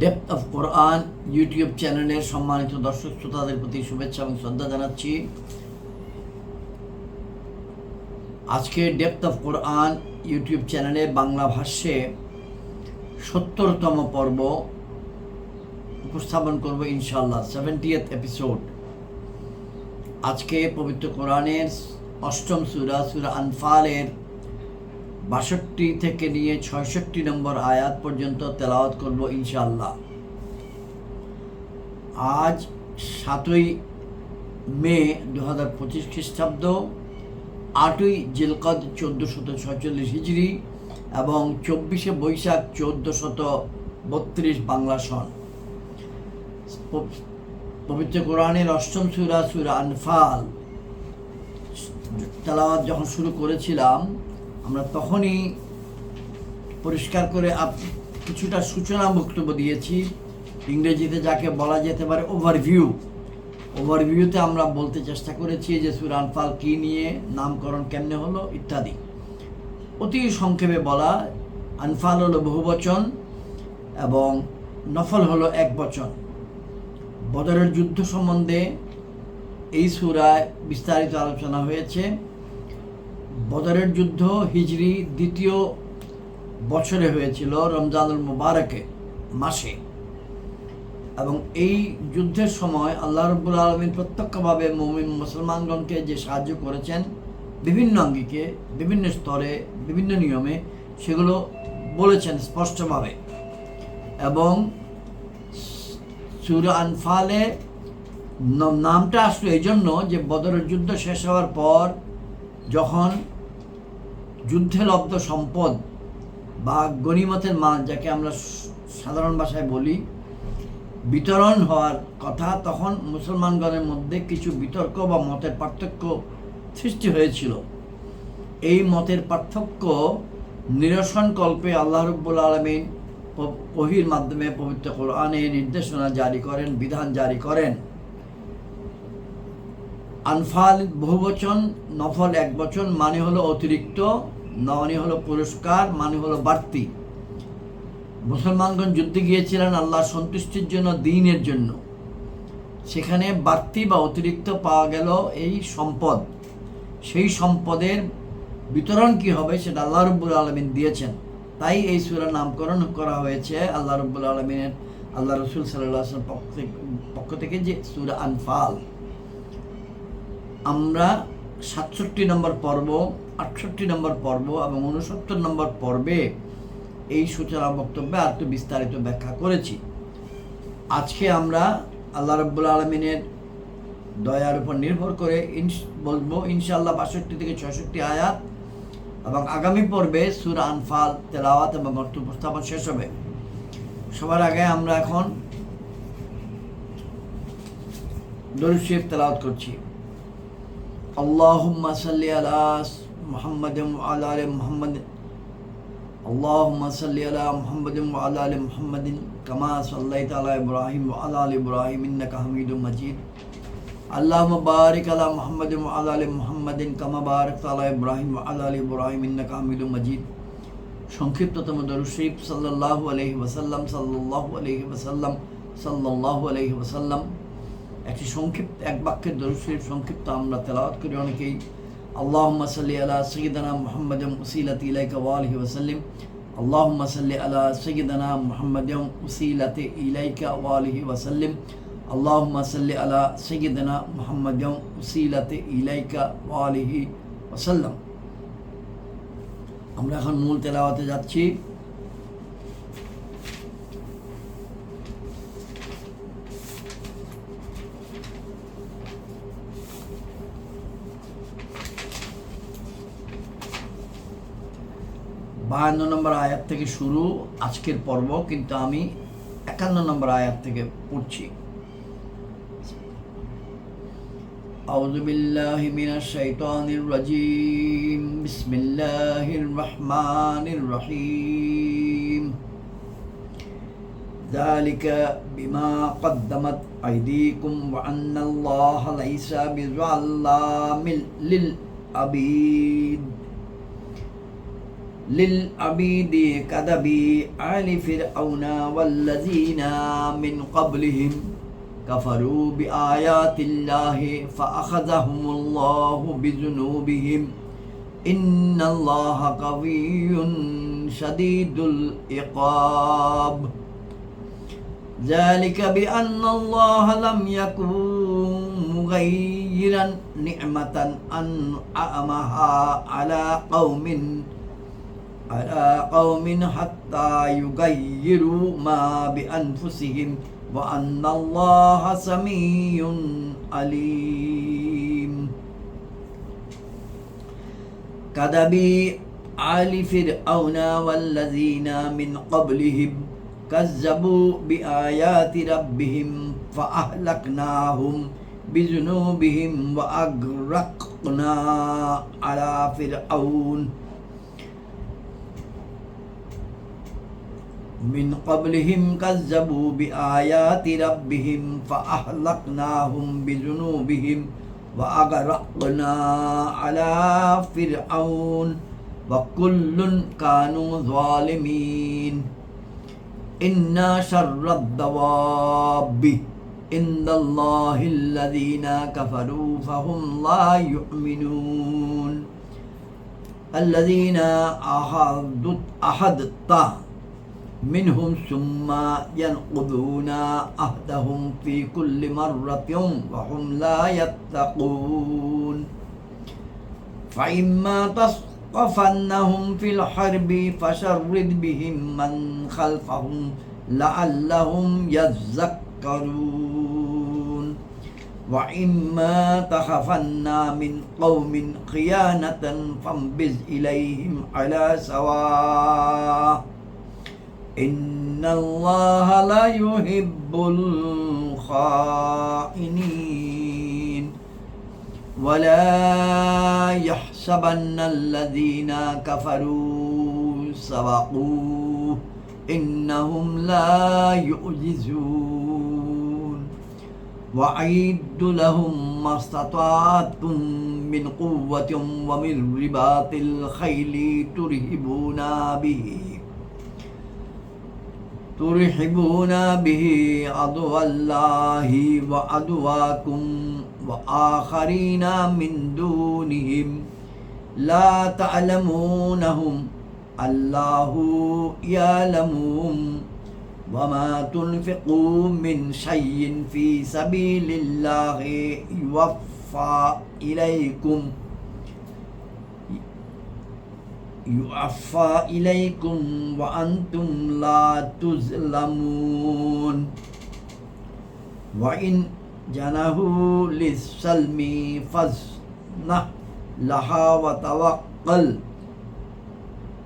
Depth of Quran YouTube চ্যানেলের সম্মানিত দর্শক শ্রোতাদের প্রতি শুভেচ্ছা এবং শ্রদ্ধা জানাচ্ছি। আজকে ডেপথ অফ কোরআন ইউটিউব চ্যানেলে বাংলা ভাষ্যে ৭০তম পর্ব উপস্থাপন করব ইনশাআল্লাহ, 70th এপিসোড। আজকে পবিত্র কোরআনের অষ্টম সূরা সূরা আনফালের ৬২ থেকে নিয়ে ৬৬ নম্বর আয়াত পর্যন্ত তেলাওয়াত করব ইনশাআল্লাহ। আজ ৭ই মে ২০২৫ খ্রিস্টাব্দ, ৮ই জিলকদ ১৪৪৬ হিজরি এবং ২৪শে বৈশাখ ১৪৩২ বাংলা সন। পবিত্র কোরআনের অষ্টম সূরা সূরা আনফাল তেলাওয়াত যখন শুরু করেছিলাম, আমরা তখনই পরিষ্কার করে কিছুটা সূচনা বক্তব্য দিয়েছি, ইংরেজিতে যাকে বলা যেতে পারে ওভারভিউতে আমরা বলতে চেষ্টা করেছি যে সূরা আনফাল কী নিয়ে, নামকরণ কেমনে হলো ইত্যাদি। অতি সংক্ষেপে বলা, আনফাল হলো বহুবচন এবং নফল হলো একবচন। বদরের যুদ্ধ সম্বন্ধে এই সূরায় বিস্তারিত আলোচনা হয়েছে। বদরের যুদ্ধ হিজরি ২য় বছরে হয়েছিল, রমজানুল মুবারকে মাসে, এবং এই যুদ্ধের সময় আল্লাহ রাব্বুল আলামিন প্রত্যক্ষভাবে মুমিন মুসলমানগণকে যে সাহায্য করেছেন বিভিন্ন আঙ্গিকে, বিভিন্ন স্তরে, বিভিন্ন নিয়মে, সেগুলো বলেছেন স্পষ্টভাবে। এবং সূরা আনফালে নামটা আসলো এই জন্য যে বদরের যুদ্ধ শেষ হওয়ার পর যখন যুদ্ধে লব্ধ সম্পদ বা গনিমতের মাল, যাকে আমরা সাধারণ ভাষায় বলি, বিতরণ হওয়ার কথা, তখন মুসলমানগণের মধ্যে কিছু বিতর্ক বা মতের পার্থক্য সৃষ্টি হয়েছিল। এই মতের পার্থক্য নিরসনকল্পে আল্লাহ রাব্বুল আলামিন ওহীর মাধ্যমে পবিত্র কোরআনে নির্দেশনা জারি করেন, বিধান জারি করেন। আনফাল বহুবচন, নফল একবচন, মানে হলো অতিরিক্ত, মানে হলো পুরস্কার, মানে হলো বাড়তি। মুসলমানগণ যুদ্ধে গিয়েছিলেন আল্লাহর সন্তুষ্টির জন্য, দ্বীনের জন্য। সেখানে বাড়তি বা অতিরিক্ত পাওয়া গেল এই সম্পদ। সেই সম্পদের বিতরণ কি হবে সেটা আল্লাহ রাব্বুল আলামিন দিয়েছেন। তাই এই সূরার নামকরণ করা হয়েছে আল্লাহ রাব্বুল আলামিনের, আল্লাহ রাসূল সাল্লাল্লাহু আলাইহি ওয়াসাল্লাম পক্ষ থেকে, যে সূরা আনফাল। আমরা ৬৭ নম্বর পর্ব, ৬৮ নম্বর পর্ব এবং ৬৯ নম্বর পর্বে এই সূচনা বক্তব্যে আর একটু বিস্তারিত ব্যাখ্যা করেছি। আজকে আমরা আল্লাহ রাব্বুল আলামিনের দয়ার উপর নির্ভর করে বলবো ইনশাআল্লাহ ৬২ থেকে ৬৬ আয়াত, এবং আগামী পর্বে সূরা আনফাল তেলাওয়াত এবং অর্থ উপস্থাপন শেষ হবে। সবার আগে আমরা এখন দরুদ শরীফ তেলাওয়াত করছি। আল্লাহুম্মা সাল্লি আলা মুহাম্মাদিন ওয়া আলা আলি মুহাম্মাদ, আল্লাহুম্মা সাল্লি আলা মুহাম্মাদিন ওয়া আলা আলি মুহাম্মাদিন কামা সাল্লাইতা আলা ইব্রাহিম ওয়া আলা আলি ইব্রাহিম ইন্নাকা হামিদুম মাজিদ। আল্লাহুম্মা বারিক আলা মুহাম্মাদিন ওয়া আলা আলি মুহাম্মাদিন কামা বারাকতা আলা ইব্রাহিম ওয়া আলা আলি ইব্রাহিম ইন্নাকা হামিদুম মাজিদ। সংক্ষিপ্ততম দরুদ শরীফ সাল্লাল্লাহু আলাইহি ওয়াসাল্লাম, সাল্লাল্লাহু আলাইহি ওয়াসাল্লাম, সাল্লাল্লাহু আলাইহি ওয়াসাল্লাম। একটি সংক্ষিপ্ত, এক বাক্যের দরুদ শরীফ সংক্ষিপ্ত আমরা তেলাওয়াত করি অনেকেই। আল্লাহুম্মা সাল্লি আলা সাইয়্যিদিনা মুহাম্মাদিন উসিলাতি ইলাইকা ওয়া আলিহি ওয়া সাল্লিম। আল্লাহুম্মা সাল্লি আলা সাইয়্যিদিনা মুহাম্মাদিন উসিলাতি ইলাইকা ওয়া আলিহি ওয়া সাল্লিম। আল্লাহুম্মা সাল্লি আলা সাইয়্যিদিনা মুহাম্মাদিন উসিলাতি ইলাইকা ওয়া আলিহি ওয়া সাল্লাম। আমরা এখন মূল তেলাওয়াতে যাচ্ছি। 52 নম্বর আয়াত থেকে শুরু আজকের পর্ব, কিন্তু আমি 51 নম্বর আয়াত থেকে পড়ছি। আউযু বিল্লাহি মিনাশ শাইতানির রাজীম, বিসমিল্লাহির রহমানির রহিম। যালিকা বিমা কদ্দামাত আইদিকুম ওয়া আন্নাল্লাহা লাইসা বিযাল্লামিল লিল আবিদ। للعبيد كدأب آل فرعون والذين من قبلهم كفروا بآيات الله فأخذهم الله بذنوبهم إن الله قوي شديد العقاب ذلك بأن الله لم يكن مغيرا نعمة أنعمها على قوم حتى يغيروا ما بأنفسهم وأن الله سميع عليم كدأب آل فرعون والذين من قبلهم كذبوا بآيات ربهم فأهلكناهم بذنوبهم وأغرقنا على فرعون من قبلهم كذبوا بآيات ربهم فأهلكناهم بذنوبهم وأغرقنا على فرعون وكل كانوا ظالمين إن شر الدواب عند الله الذين كفروا فهم لا يؤمنون الذين أحدت منهم ثم ينقضون عهدهم في كل مرة وهم لا يتقون فإما تثقفنهم في الحرب فشرد بهم من خلفهم لعلهم يذكرون وإما تخفن من قوم خيانة فانبذ إليهم على سواء إن الله لا يحب الخائنين ولا يحسبن الذين كفروا سبقوا إنهم لا يعجزون وأعدوا لهم ما استطعتم من قوة ومن رباط الخيل ترحبون به عدو الله وعدواكم وآخرين من دونهم لا تعلمونهم الله يعلمهم وما تنفقوا من شيء في سبيل الله يوفى إليكم وأنتم لا تظلمون وإن جنحوا للسلم فاجنح لها وتوكل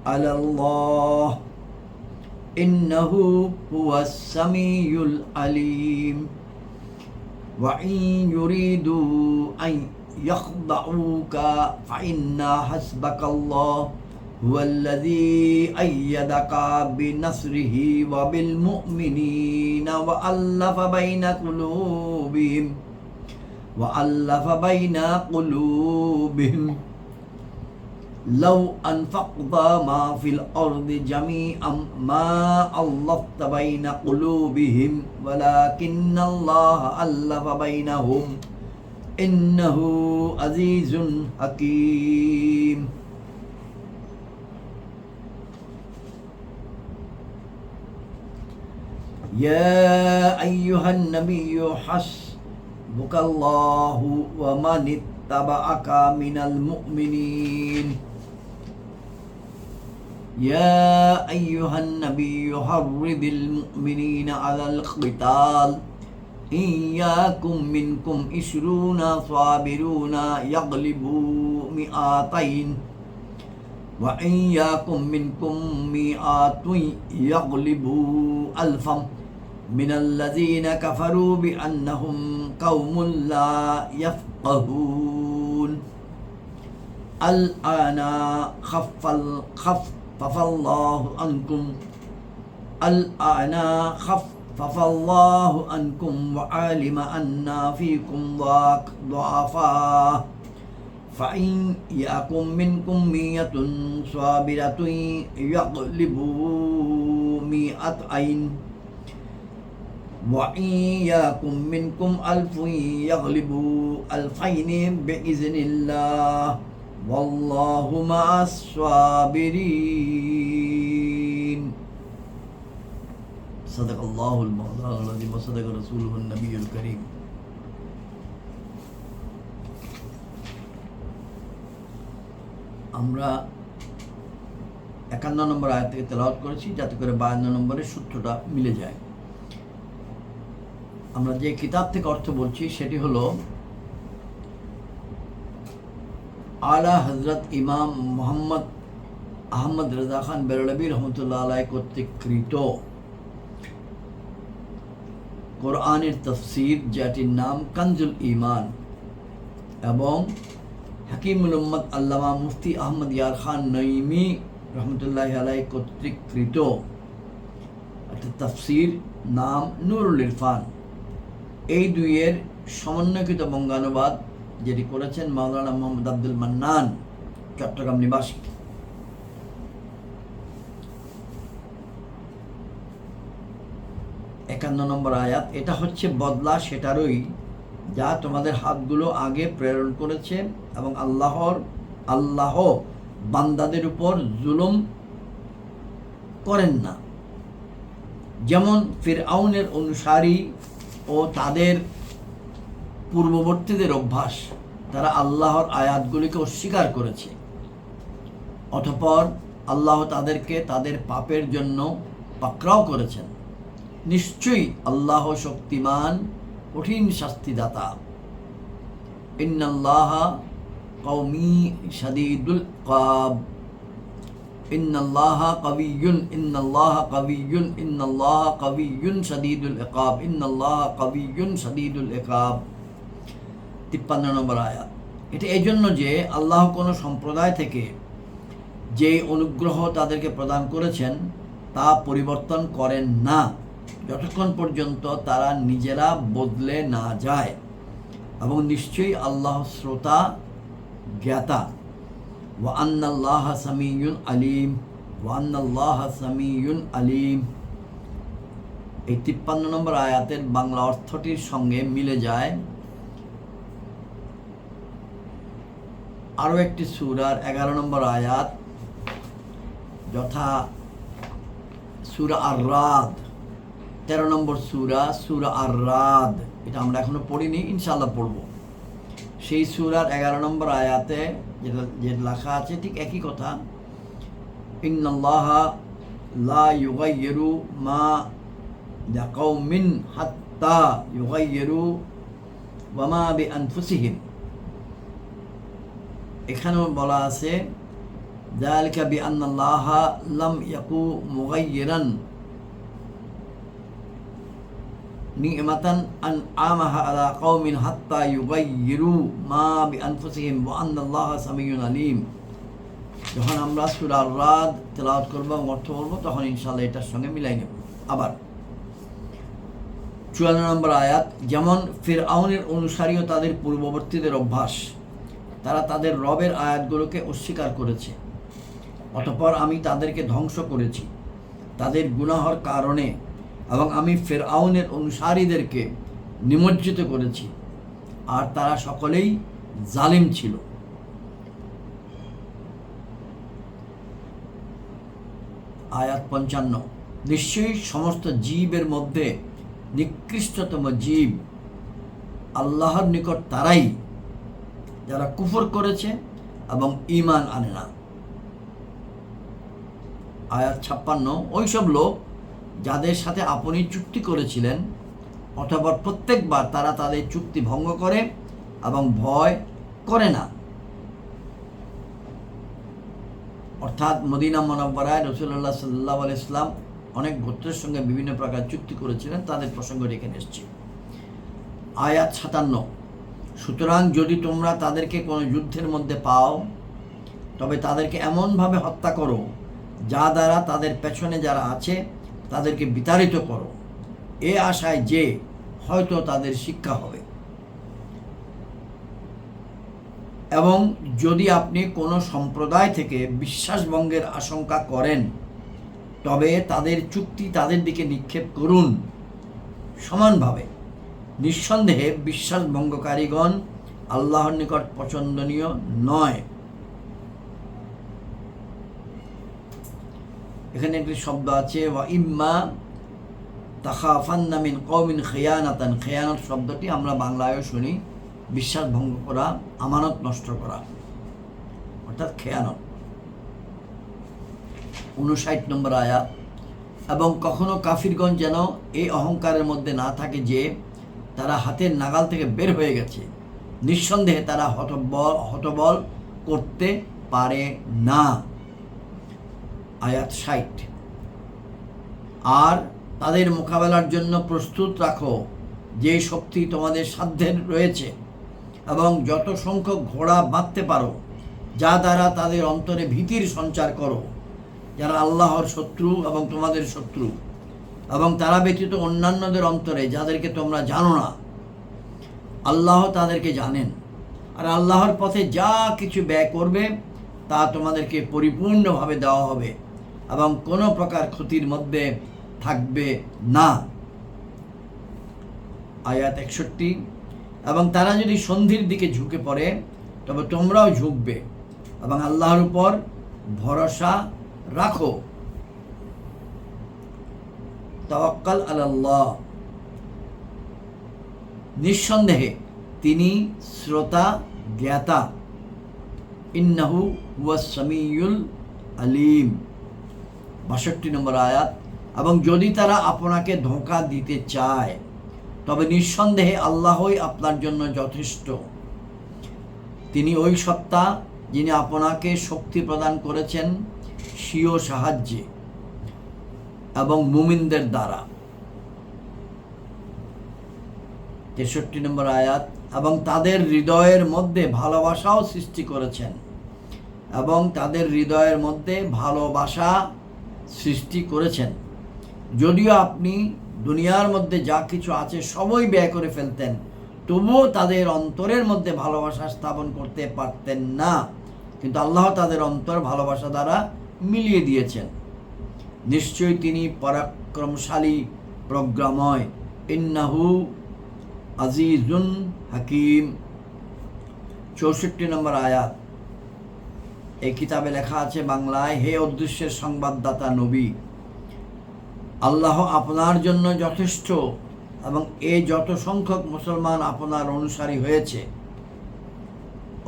على الله إنه هو السميع العليم وإن يريدوا أن يخدعوك فإن حسبك الله هو الذي أيدك بنصره وبالمؤمنين وألف بين قلوبهم لو أنفقت ما في الأرض جميعا ما ألفت بين قلوبهم ولكن الله ألف بينهم إنه عزيز حكيم يا أيها النبي حسبك الله ومن اتبعك من المؤمنين يا أيها النبي حرض المؤمنين على القتال إن يكن منكم 20 صابرون يغلبوا 200 وإن يكن منكم 100 يغلبوا 1000 من الذين كفروا بأنهم قوم لا يفقهون الآن خفف الله عنكم وعلم أن فيكم ضعفاء ফাইন ইয়াকুম মিনকুম মিয়াতুন সাবিরাতুন ইয়াগলিবু মিআতাইন ওয়া ইয়াকুম মিনকুম আলফুন ইয়াগলিবু আলফাইনি বিইজনিল্লাহ ওয়াল্লাহু মা'আস সাবিরিন। সাদাকাল্লাহুল মাওলানাল আযীম ওয়া সাদাকা রাসূলুহুন নবিয়্যুল কারীম। আমরা 51 নম্বর আয়াত থেকে তেলাওয়াত করেছি যাতে করে 52 নম্বরের সূত্রটা মিলে যায়। আমরা যে কিতাব থেকে অর্থ বলছি সেটি হলো আলা হযরত ইমাম মুহাম্মদ আহমদ রেজা খান বেরলভী রহমতুল্লাহ আলাইহি কর্তৃক কৃত কোরআনের তাফসীর, যেটির নাম কানজুল ঈমান, এবং হাকিমুল উম্মত আল্লামা মুফতি আহমদ ইয়ার খান নঈমি রহমতুল্লাহ আলাইহি কর্তৃক কৃত একটা তাফসীর নাম নূরুল ইরফান। এই দুইয়ের সমন্বয়কৃত বঙ্গানুবাদ যেটি করেছেন মাওলানা মোহাম্মদ আব্দুল মান্নান, চট্টগ্রাম নিবাসী। একান্ন নম্বর আয়াত, এটা হচ্ছে বদলা সেটারই যা তোমাদের হাতগুলো আগে প্রেরণ করেছে, এবং আল্লাহ বান্দাদের উপর জুলুম করেন না। যেমন ফিরআউনের অনুসারী ও তাদের পূর্ববর্তীদের অভ্যাস, তারা আল্লাহর আয়াতগুলিকে অস্বীকার করেছে, অতঃপর আল্লাহ তাদেরকে তাদের পাপের জন্য পাকড়াও করেছেন। নিশ্চয়ই আল্লাহ শক্তিমান, কঠিন শাস্তিদাতা। ইন্নাল্লাহা কওমি শাদীদুল ইকাব, ইন্নাল্লাহা কাবিয়্যুন, ইন্নাল্লাহা কাবিয়্যুন, ইন্নাল্লাহা কাবিয়্যুন শাদীদুল ইকাব, ইন্নাল্লাহা কাবিয়্যুন শাদীদুল ইকাব। 53 নম্বর আয়াত। এটা এই জন্য যে আল্লাহ কোনো সম্প্রদায় থেকে যে অনুগ্রহ তাদেরকে প্রদান করেছেন তা পরিবর্তন করেন না যতক্ষণ পর্যন্ত তারা নিজেরা বদলে না যায়, এবং নিশ্চয়ই আল্লাহ শ্রোতা জ্ঞাতা। ওয়া আন্নাল্লাহা সামিউন আলিম, ওয়া আন্নাল্লাহা সামিউন আলিম। এই 53 নম্বর আয়াতের বাংলা অর্থটির সঙ্গে মিলে যায় আরও একটি সূরার 11 নম্বর আয়াত, যথা সূরা আর-রাদ, 13 নম্বর সূরা আর-রাদ। এটা আমরা এখনো পড়িনি, ইনশাআল্লাহ পড়ব। সেই সূরার 11 নম্বর আয়াতে যেটা লেখা আছে ঠিক একই কথা, ইন্নাল্লাহা লা ইউগাইয়িরু মা বিকাউমিন হাত্তা ইউগাইয়িরু ওয়া মা বিআনফুসিহিম। এখানেও বলা আছে যালিকা বিআন্নাল্লাহা লাম ইয়াকু মুগাইয়িরান নি'মাতান আন'আমাহা আলা কওমিন হাত্তা ইউগাইয়িরু মা বিআনফুসিহিম ওয়া আন্নাল্লাহা সামিউন আলিম। যখন আমরা সূরা আর-রাদ তেলাওয়াত করব এবং অর্থ বলব তখন ইনশাআল্লাহ এটার সঙ্গে মিলাই নেব। আবার 54 নম্বর আয়াত, যেমন ফিরআউনের অনুসারী ও তাদের পূর্ববর্তীদের অভ্যাস, তারা তাদের রবের আয়াতগুলোকে অস্বীকার করেছে, অতঃপর আমি তাদেরকে ধ্বংস করেছি তাদের গুনাহর কারণে, এবং আমি ফিরআউনের অনুসারীদেরকে নিমজ্জিত করেছি, আর তারা সকলেই জালিম ছিল। আয়াত 55, নিশ্চয়ই সমস্ত জীবের মধ্যে নিকৃষ্টতম জীব আল্লাহর নিকট তারাই যারা কুফর করেছে এবং ঈমান আনে না। আয়াত 56, ওইসব লোক যাদের সাথে আপনি চুক্তি করেছিলেন, অথবা প্রত্যেকবার তারা তাদের চুক্তি ভঙ্গ করে এবং ভয় করে না। অর্থাৎ মদিনা মুনাওয়ারায় রাসূলুল্লাহ সাল্লাল্লাহু আলাইহি ওয়াসাল্লাম অনেক গোত্রের সঙ্গে বিভিন্ন প্রকার চুক্তি করেছিলেন, তাদের প্রসঙ্গটি এখানে এসেছে। আয়াত 57, সুতরাং যদি তোমরা তাদেরকে কোনো যুদ্ধের মধ্যে পাও তবে তাদেরকে এমনভাবে হত্যা করো যা দ্বারা তাদের পেছনে যারা আছে তাদেরকে বিতাড়িত করো, এ আশায় যে হয়তো তাদের শিক্ষা হবে। এবং যদি আপনি কোনো সম্প্রদায় থেকে বিশ্বাসভঙ্গের আশঙ্কা করেন তবে তাদের চুক্তি তাদের দিকে নিক্ষেপ করুন সমানভাবে। নিঃসন্দেহে বিশ্বাসভঙ্গকারীগণ আল্লাহর নিকট পছন্দনীয় নয়। এখানে একটি শব্দ আছে ওয়া ইম্মা তাখাফান্না মিন কওমিন খিয়ানাতান। খিয়ানত শব্দটি আমরা বাংলায়ও শুনি বিশ্বাস ভঙ্গ করা, আমানত নষ্ট করা, অর্থাৎ খেয়ানত। 59 নম্বর আয়াত। এবং কখনো কাফিরগণ যেন এই অহংকারের মধ্যে না থাকে যে তারা হাতের নাগাল থেকে বের হয়ে গেছে। নিঃসন্দেহে তারা হতবল করতে পারে না। আয়াত 60। আর তাদের মোকাবেলার জন্য প্রস্তুত রাখো যে শক্তি তোমাদের সাধ্যে রয়েছে এবং যত সংখ্যক ঘোড়া বাঁধতে পারো, যা দ্বারা তাদের অন্তরে ভীতির সঞ্চার করো, যারা আল্লাহর শত্রু এবং তোমাদের শত্রু, এবং তারা ব্যতীত অন্যান্যদের অন্তরে যাদেরকে তোমরা জানো না। আল্লাহ তাদেরকে জানেন। আর আল্লাহর পথে যা কিছু ব্যয় করবে তা তোমাদেরকে পরিপূর্ণভাবে দেওয়া হবে এবং কোনো প্রকার ক্ষতির মধ্যে থাকবে না। আয়াত 61। এবং তারা যদি সন্ধির দিকে ঝুঁকে পড়ে তবে তোমরাও ঝুঁকবে এবং আল্লাহর উপর ভরসা রাখো। তাওয়াক্কাল আলাল্লাহ। নিঃসন্দেহে তিনি শ্রোতা জ্ঞাতা। ইন্নাহু হুয়াস সামিউল আলিম। 62 নম্বর আয়াত। এবং যদি তারা আপনাকে ধোঁকা দিতে চায় তবে নিঃসন্দেহে আল্লাহই আপনার জন্য যথেষ্ট। তিনি ওই সত্তা যিনি আপনাকে শক্তি প্রদান করেছেন স্বীয় সাহায্যে এবং মুমিনদের দ্বারা। 63 নম্বর আয়াত। এবং তাদের হৃদয়ের মধ্যে ভালোবাসাও সৃষ্টি করেছেন এবং তাদের হৃদয়ের মধ্যে ভালোবাসা সৃষ্টি করেছেন। যদিও আপনি দুনিয়ার মধ্যে যা কিছু আছে সবই ব্যয় করে ফেলতেন, তবুও তাদের অন্তরের মধ্যে ভালোবাসা স্থাপন করতে পারতেন না, কিন্তু আল্লাহ তাদের অন্তর ভালোবাসা দ্বারা মিলিয়ে দিয়েছেন। নিশ্চয়ই তিনি পরাক্রমশালী, প্রজ্ঞাময়। ইন্নাহু আজিজুন হাকিম। 64 নম্বর আয়াত। এই কিতাবে লেখা আছে বাংলায়, হে অদৃশ্যের সংবাদদাতা নবী, আল্লাহ আপনার জন্য যথেষ্ট এবং যত সংখ্যক মুসলমান আপনার অনুসারী হয়েছে।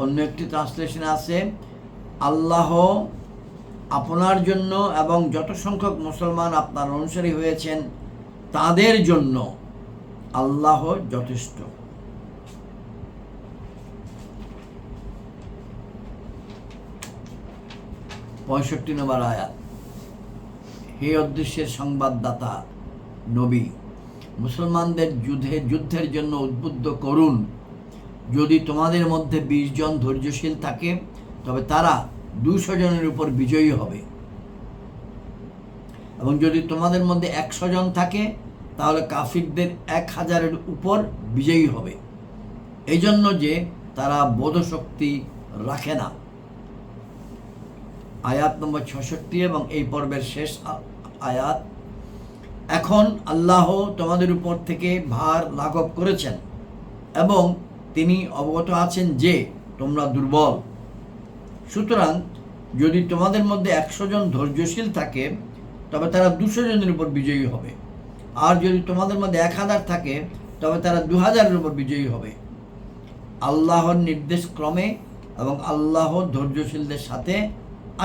অন্য একটি ট্রান্সলেশনে আছে, আল্লাহ আপনার জন্য এবং যত সংখ্যক মুসলমান আপনার অনুসারী হয়েছেন তাদের জন্য আল্লাহ যথেষ্ট। পঁয়ষট্টি নম্বর আয়াত। হে অদৃশ্যের সংবাদদাতা নবী, মুসলমানদের যুদ্ধের জন্য উদ্বুদ্ধ করুন। যদি তোমাদের মধ্যে 20 জন ধৈর্যশীল থাকে তবে তারা 200 জনের উপর বিজয়ী হবে, এবং যদি তোমাদের মধ্যে 100 জন থাকে তাহলে কাফিরদের 1000-এর উপর বিজয়ী হবে, এই জন্য যে তারা বোধশক্তি রাখে না। আয়াত নম্বর 66 এবং এই পর্বের শেষ আয়াত। এখন আল্লাহ তোমাদের উপর থেকে ভার লাঘব করেছেন এবং তিনি অবগত আছেন যে তোমরা দুর্বল। সুতরাং যদি তোমাদের মধ্যে 100 জন ধৈর্যশীল থাকে তবে তারা 200 জনের উপর বিজয়ী হবে, আর যদি তোমাদের মধ্যে 1000 থাকে তবে তারা 2000-এর উপর বিজয়ী হবে। আল্লাহর নির্দেশ ক্রমে এবং আল্লাহ ধৈর্যশীলদের সাথে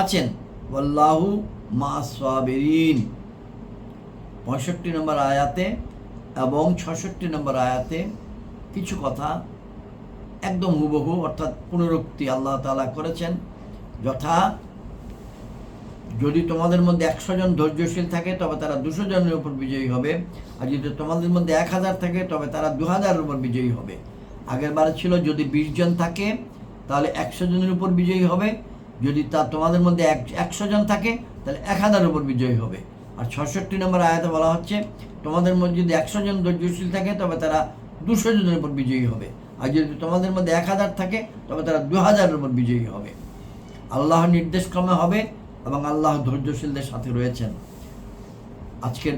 আছেন। ওয়াল্লাহু মা'আস সাবিরিন। 65 নম্বর আয়াতে এবং 66 নম্বর আয়াতে কিছু কথা একদম হুবহু অর্থাৎ পুনরুক্তি আল্লাহ তাআলা করেছেন, যথা যদি তোমাদের মধ্যে 100 জন ধৈর্যশীল থাকে তবে তারা 200 জনের উপর বিজয়ী হবে, আর যদি তোমাদের মধ্যে 1000 থাকে তবে তারা 2000-এর উপর বিজয়ী হবে। আগের বারে ছিল যদি 20 জন থাকে তাহলে 100 জনের উপর বিজয়ী হবে, যদি তোমাদের মধ্যে 100 জন থাকে তাহলে 1000-এর উপর বিজয়ী হবে। আর 66 নম্বর আয়াতে বলা হচ্ছে তোমাদের মধ্যে যদি 100 জন ধৈর্যশীল থাকে তবে তারা 200 জনের উপর বিজয়ী হবে, আর যদি তোমাদের মধ্যে 1000 থাকে তবে তারা 2000-এর উপর বিজয়ী হবে। আল্লাহর নির্দেশক্রমে হবে এবং আল্লাহ ধৈর্যশীলদের সাথে রয়েছেন। আজকের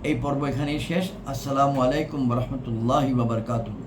এই পর্ব এখানেই শেষ। আসসালামু আলাইকুম ওয়া রাহমাতুল্লাহি ওয়া বারাকাতুহু।